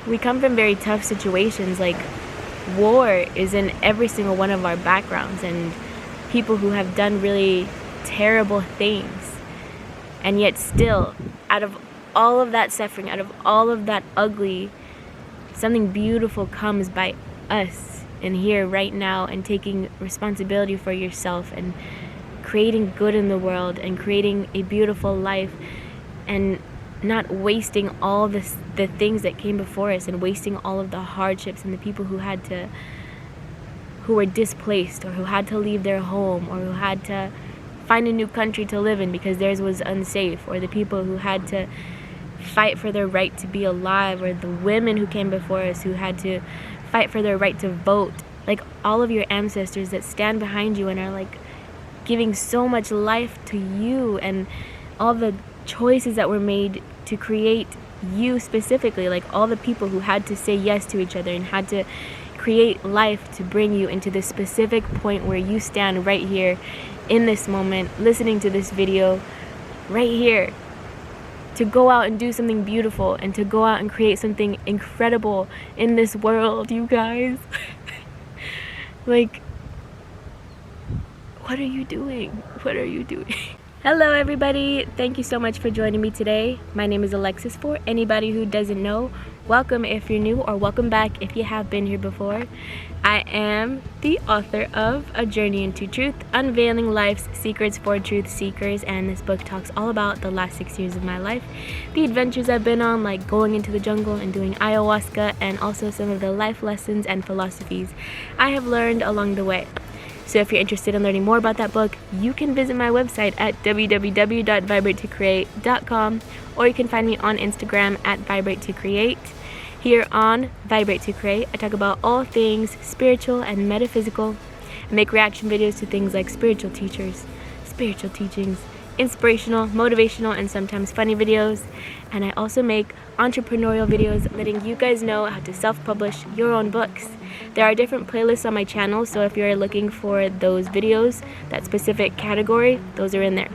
we come from very tough situations. Like, war is in every single one of our backgrounds, and people who have done really terrible things. And yet still, out of all of that suffering, out of all of that ugly, something beautiful comes by us in here right now, and taking responsibility for yourself and creating good in the world and creating a beautiful life, and not wasting all the things that came before us, and wasting all of the hardships and the people who were displaced, or who had to leave their home, or who had to find a new country to live in because theirs was unsafe, or the people who had to fight for their right to be alive, or the women who came before us who had to fight for their right to vote. Like, all of your ancestors that stand behind you and are like giving so much life to you, and all the choices that were made to create you specifically, like all the people who had to say yes to each other and had to create life to bring you into this specific point where you stand right here in this moment, listening to this video right here, to go out and do something beautiful and to go out and create something incredible in this world, you guys. Like, what are you doing? What are you doing? Hello everybody, thank you so much for joining me today. My name is Alexis. For anybody who doesn't know, welcome if you're new, or welcome back if you have been here before. I am the author of A Journey into Truth, Unveiling Life's Secrets for Truth Seekers, and this book talks all about the last 6 years of my life, the adventures I've been on, like going into the jungle and doing ayahuasca, and also some of the life lessons and philosophies I have learned along the way. So if you're interested in learning more about that book, you can visit my website at www.vibratecreate.com, or you can find me on Instagram at Vibrate2Create. Here on Vibrate to Create, I talk about all things spiritual and metaphysical. I make reaction videos to things like spiritual teachers, spiritual teachings, inspirational, motivational, and sometimes funny videos. And I also make entrepreneurial videos letting you guys know how to self-publish your own books. There are different playlists on my channel, so if you're looking for those videos, that specific category, those are in there.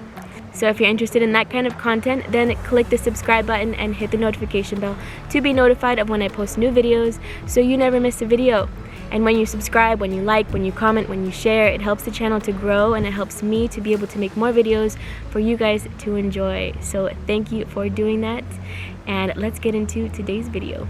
So if you're interested in that kind of content, then click the subscribe button and hit the notification bell to be notified of when I post new videos, so you never miss a video. And when you subscribe, when you like, when you comment, when you share, it helps the channel to grow, and it helps me to be able to make more videos for you guys to enjoy. So thank you for doing that, and let's get into today's video.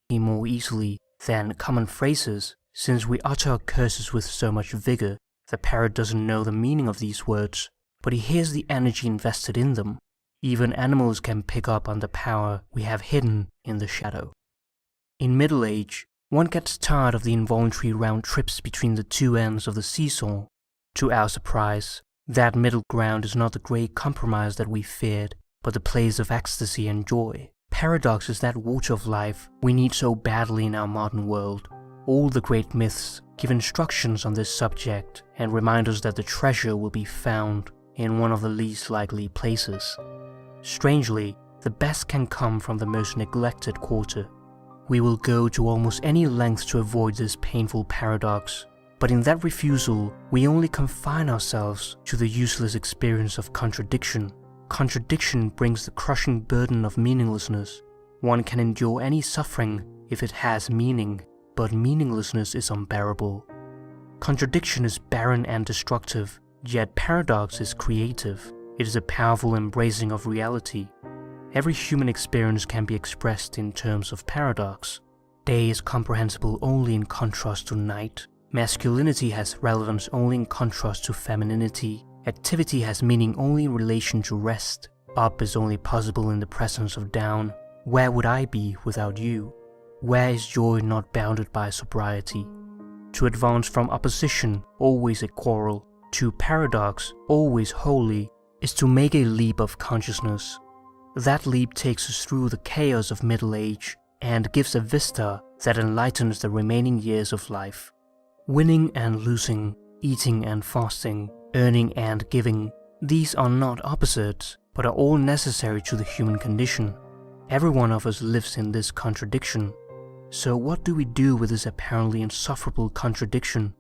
More easily than common phrases, since we utter our curses with so much vigor. The parrot doesn't know the meaning of these words, but he hears the energy invested in them. Even animals can pick up on the power we have hidden in the shadow. In middle age, one gets tired of the involuntary round trips between the two ends of the seesaw. To our surprise, that middle ground is not the great compromise that we feared, but the place of ecstasy and joy. Paradox is that water of life we need so badly in our modern world. All the great myths give instructions on this subject and remind us that the treasure will be found in one of the least likely places. Strangely, the best can come from the most neglected quarter. We will go to almost any length to avoid this painful paradox, but in that refusal, we only confine ourselves to the useless experience of contradiction. Contradiction brings the crushing burden of meaninglessness. One can endure any suffering if it has meaning, but meaninglessness is unbearable. Contradiction is barren and destructive, yet paradox is creative. It is a powerful embracing of reality. Every human experience can be expressed in terms of paradox. Day is comprehensible only in contrast to night. Masculinity has relevance only in contrast to femininity. Activity has meaning only in relation to rest. Up is only possible in the presence of down. Where would I be without you? Where is joy not bounded by sobriety? To advance from opposition, always a quarrel, to paradox, always wholly, is to make a leap of consciousness. That leap takes us through the chaos of middle age and gives a vista that enlightens the remaining years of life. Winning and losing, eating and fasting, earning and giving, these are not opposites, but are all necessary to the human condition. Every one of us lives in this contradiction. So what do we do with this apparently insufferable contradiction?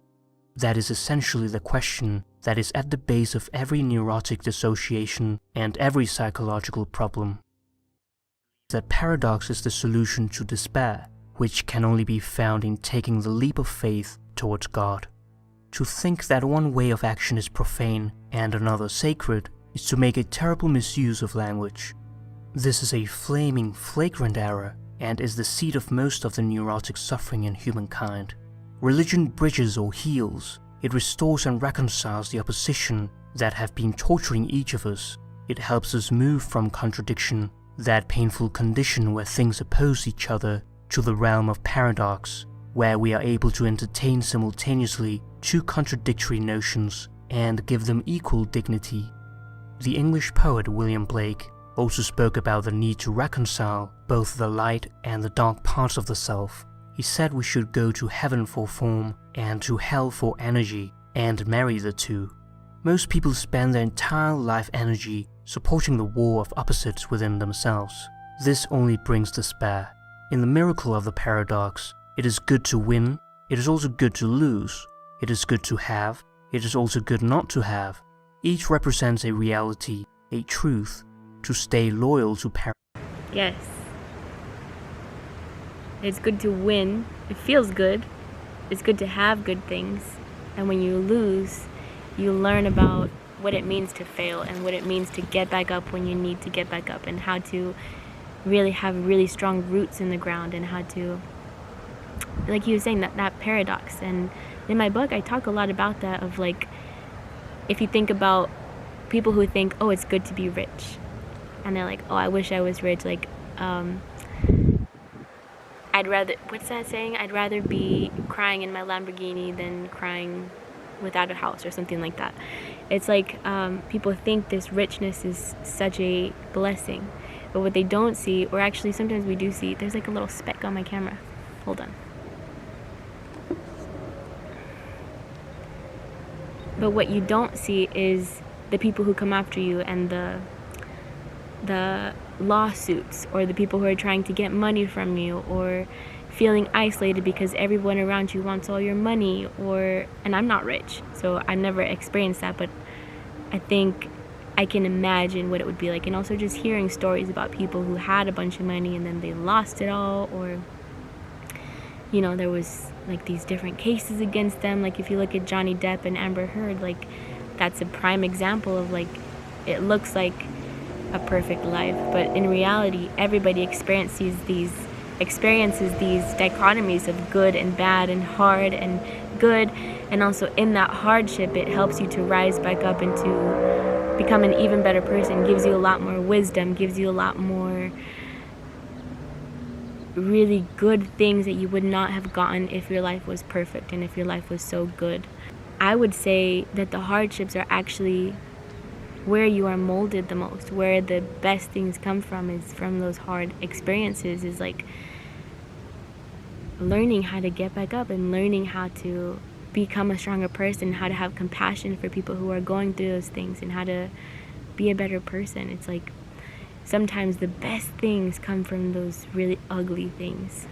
That is essentially the question that is at the base of every neurotic dissociation and every psychological problem. That paradox is the solution to despair, which can only be found in taking the leap of faith towards God. To think that one way of action is profane and another sacred is to make a terrible misuse of language. This is a flaming, flagrant error and is the seat of most of the neurotic suffering in humankind. Religion bridges or heals. It restores and reconciles the opposition that have been torturing each of us. It helps us move from contradiction, that painful condition where things oppose each other, to the realm of paradox, where we are able to entertain simultaneously two contradictory notions and give them equal dignity. The English poet William Blake also spoke about the need to reconcile both the light and the dark parts of the self. He said we should go to heaven for form and to hell for energy and marry the two. Most people spend their entire life energy supporting the war of opposites within themselves. This only brings despair. In the miracle of the paradox, it is good to win, it is also good to lose. It is good to have, it is also good not to have. Each represents a reality, a truth, to stay loyal to paradox. Yes. It's good to win. It feels good. It's good to have good things. And when you lose, you learn about what it means to fail and what it means to get back up when you need to get back up, and how to really have really strong roots in the ground, and how to, like you were saying, that paradox. And in my book I talk a lot about that, of like, if you think about people who think, oh, it's good to be rich, and they're like, oh, I wish I was rich, like I'd rather, what's that saying, I'd rather be crying in my Lamborghini than crying without a house, or something like that. It's like people think this richness is such a blessing, but what they don't see, or actually sometimes we do see, there's like a little speck on my camera, hold on. But what you don't see is the people who come after you, and the lawsuits, or the people who are trying to get money from you, or feeling isolated because everyone around you wants all your money. And I'm not rich, so I've never experienced that, but I think I can imagine what it would be like. And also just hearing stories about people who had a bunch of money and then they lost it all, or you know, there was like these different cases against them. Like if you look at Johnny Depp and Amber Heard, like that's a prime example of, like, it looks like a perfect life, but in reality everybody experiences these dichotomies of good and bad, and hard and good. And also in that hardship, it helps you to rise back up and to become an even better person, gives you a lot more wisdom, gives you a lot more really good things that you would not have gotten if your life was perfect and if your life was so good. I would say that the hardships are actually where you are molded the most, where the best things come from, is from those hard experiences, is like learning how to get back up and learning how to become a stronger person, how to have compassion for people who are going through those things, and how to be a better person. It's like sometimes the best things come from those really ugly things.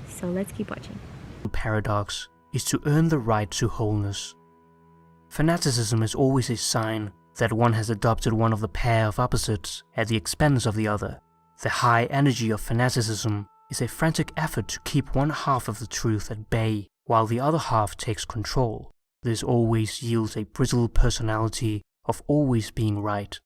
So let's keep watching. The paradox is to earn the right to wholeness. Fanaticism is always a sign that one has adopted one of the pair of opposites at the expense of the other. The high energy of fanaticism is a frantic effort to keep one half of the truth at bay while the other half takes control. This always yields a brittle personality of always being right.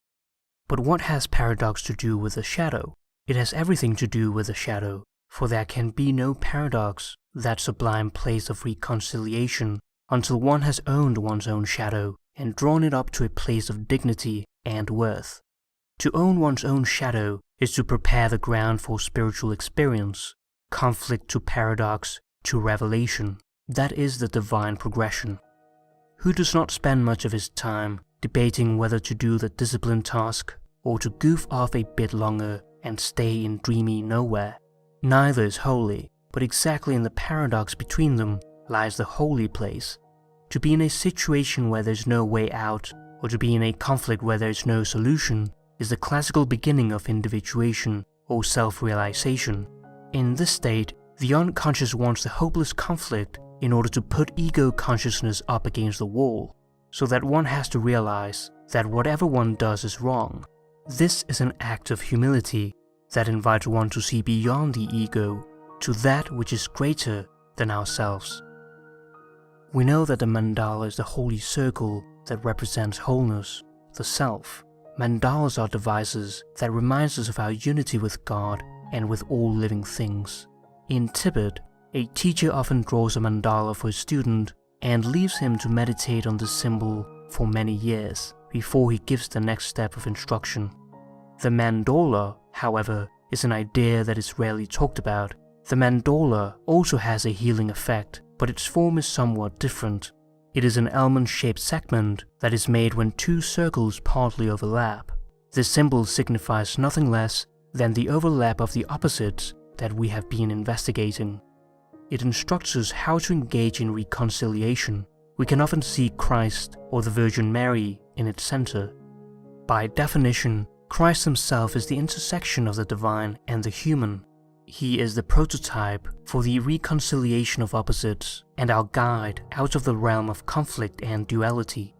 But what has paradox to do with the shadow? It has everything to do with the shadow, for there can be no paradox, that sublime place of reconciliation, until one has owned one's own shadow and drawn it up to a place of dignity and worth. To own one's own shadow is to prepare the ground for spiritual experience, conflict to paradox to revelation. That is the divine progression. Who does not spend much of his time debating whether to do the disciplined task or to goof off a bit longer and stay in dreamy nowhere? Neither is holy, but exactly in the paradox between them lies the holy place. To be in a situation where there's no way out, or to be in a conflict where there's no solution, is the classical beginning of individuation or self-realization. In this state, the unconscious wants the hopeless conflict in order to put ego consciousness up against the wall, so that one has to realize that whatever one does is wrong. This is an act of humility that invites one to see beyond the ego to that which is greater than ourselves. We know that the mandala is the holy circle that represents wholeness, the self. Mandalas are devices that remind us of our unity with God and with all living things. In Tibet, a teacher often draws a mandala for a student and leaves him to meditate on this symbol for many years before he gives the next step of instruction. The mandala, however, is an idea that is rarely talked about. The mandala also has a healing effect, but its form is somewhat different. It is an almond-shaped segment that is made when two circles partly overlap. This symbol signifies nothing less than the overlap of the opposites that we have been investigating. It instructs us how to engage in reconciliation. We can often see Christ or the Virgin Mary in its center. By definition, Christ himself is the intersection of the divine and the human. He is the prototype for the reconciliation of opposites and our guide out of the realm of conflict and duality.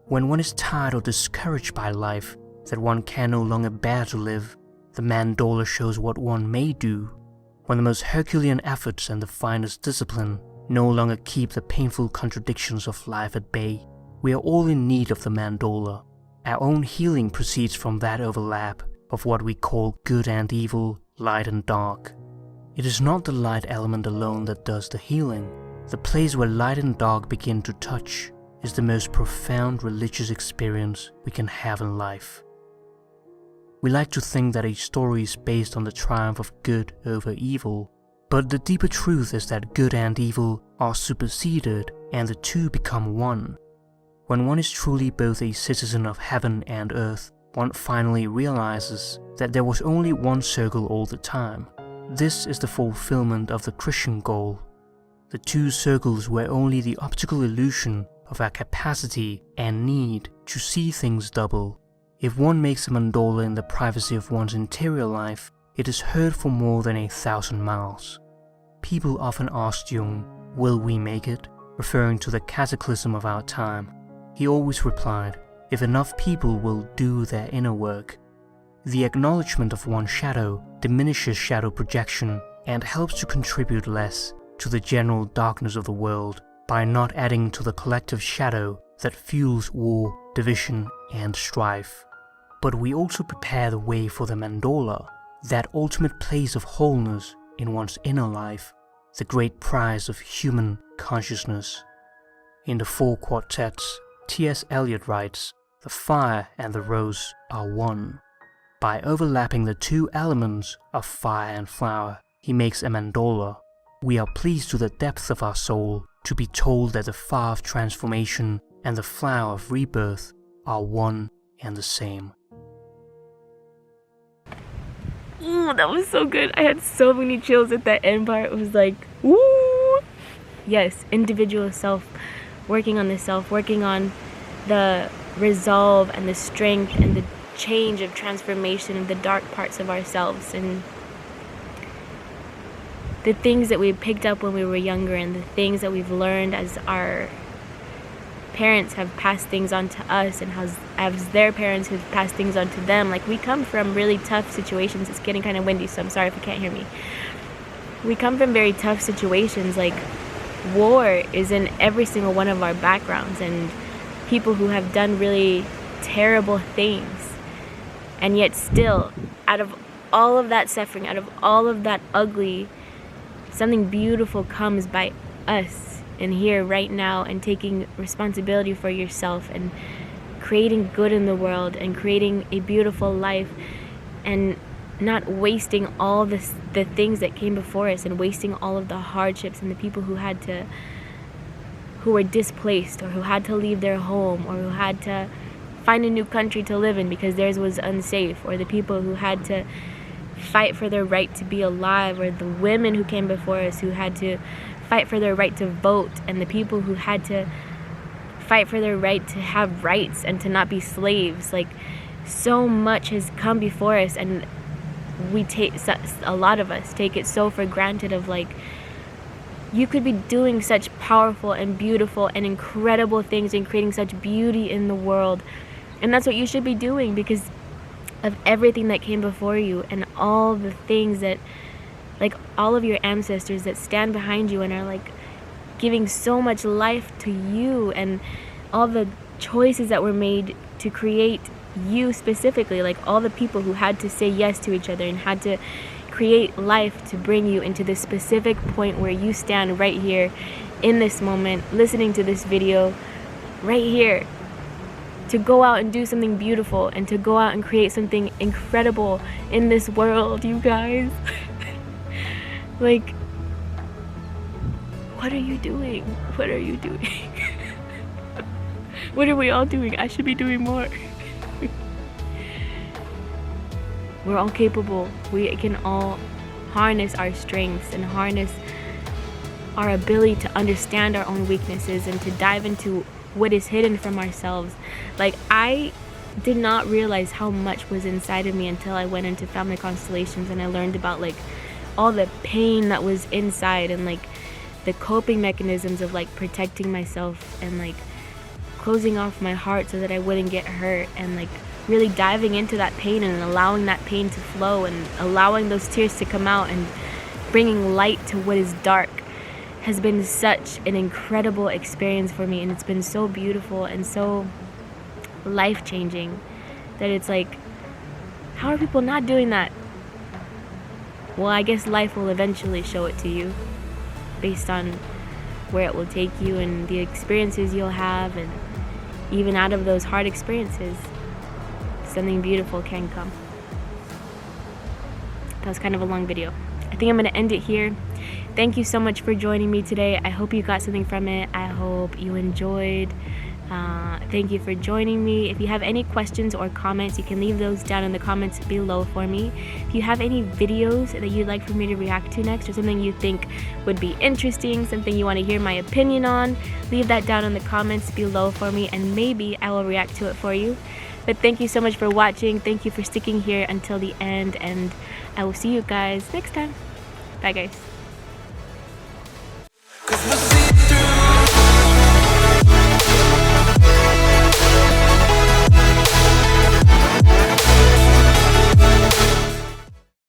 When one is tired or discouraged by life, that one can no longer bear to live, the mandala shows what one may do. When the most Herculean efforts and the finest discipline no longer keep the painful contradictions of life at bay, we are all in need of the mandala. Our own healing proceeds from that overlap of what we call good and evil, light and dark. It is not the light element alone that does the healing. The place where light and dark begin to touch is the most profound religious experience we can have in life. We like to think that a story is based on the triumph of good over evil, but the deeper truth is that good and evil are superseded and the two become one. When one is truly both a citizen of heaven and earth, one finally realizes that there was only one circle all the time. This is the fulfillment of the Christian goal. The two circles were only the optical illusion of our capacity and need to see things double. If one makes a mandala in the privacy of one's interior life, it is heard for more than 1,000 miles. People often ask Jung, "Will we make it?" referring to the cataclysm of our time. He always replied, "If enough people will do their inner work." The acknowledgement of one's shadow diminishes shadow projection and helps to contribute less to the general darkness of the world by not adding to the collective shadow that fuels war, division, and strife. But we also prepare the way for the mandala, that ultimate place of wholeness in one's inner life, the great prize of human consciousness. In the 4 quartets, T.S. Eliot writes, "The fire and the rose are one." By overlapping the two elements of fire and flower, he makes a mandala. We are pleased to the depth of our soul to be told that the fire of transformation and the flower of rebirth are one and the same. Ooh, that was so good. I had so many chills at that end part. It was like, woo! Yes, individual self, working on the self, working on the resolve and the strength and the change of transformation of the dark parts of ourselves and the things that we picked up when we were younger and the things that we've learned as our parents have passed things on to us and as their parents have passed things on to them. Like, we come from really tough situations. It's getting kind of windy, so I'm sorry if you can't hear me. We come from very tough situations. Like, war is in every single one of our backgrounds, and people who have done really terrible things. And yet still, out of all of that suffering, out of all of that ugly, something beautiful comes by us and here right now, and taking responsibility for yourself and creating good in the world and creating a beautiful life and not wasting all the things that came before us and wasting all of the hardships and the people who were displaced or who had to leave their home or who had to find a new country to live in because theirs was unsafe, or the people who had to fight for their right to be alive, or the women who came before us who had to fight for their right to vote, and the people who had to fight for their right to have rights and to not be slaves. Like, so much has come before us, and a lot of us take it so for granted of like, you could be doing such powerful and beautiful and incredible things and creating such beauty in the world. And that's what you should be doing, because of everything that came before you and all the things that, like, all of your ancestors that stand behind you and are like giving so much life to you, and all the choices that were made to create you specifically, like all the people who had to say yes to each other and had to create life to bring you into this specific point where you stand right here in this moment, listening to this video right here, to go out and do something beautiful and to go out and create something incredible in this world, you guys. Like, what are you doing? What are you doing? What are we all doing? I should be doing more. We're all capable. We can all harness our strengths and harness our ability to understand our own weaknesses and to dive into what is hidden from ourselves. Like, I did not realize how much was inside of me until I went into family constellations and I learned about like all the pain that was inside and like the coping mechanisms of like protecting myself and like closing off my heart so that I wouldn't get hurt, and like really diving into that pain and allowing that pain to flow and allowing those tears to come out and bringing light to what is dark has been such an incredible experience for me. And it's been so beautiful and so life-changing that it's like, how are people not doing that? Well, I guess life will eventually show it to you based on where it will take you and the experiences you'll have, and even out of those hard experiences, something beautiful can come. That was kind of a long video. I think I'm going to end it here. Thank you so much for joining me today. I hope you got something from it. I hope you enjoyed. Thank you for joining me. If you have any questions or comments, you can leave those down in the comments below for me. If you have any videos that you'd like for me to react to next, or something you think would be interesting, something you want to hear my opinion on, leave that down in the comments below for me, and maybe I will react to it for you. But thank you so much for watching. Thank you for sticking here until the end, and I will see you guys next time. Bye, guys.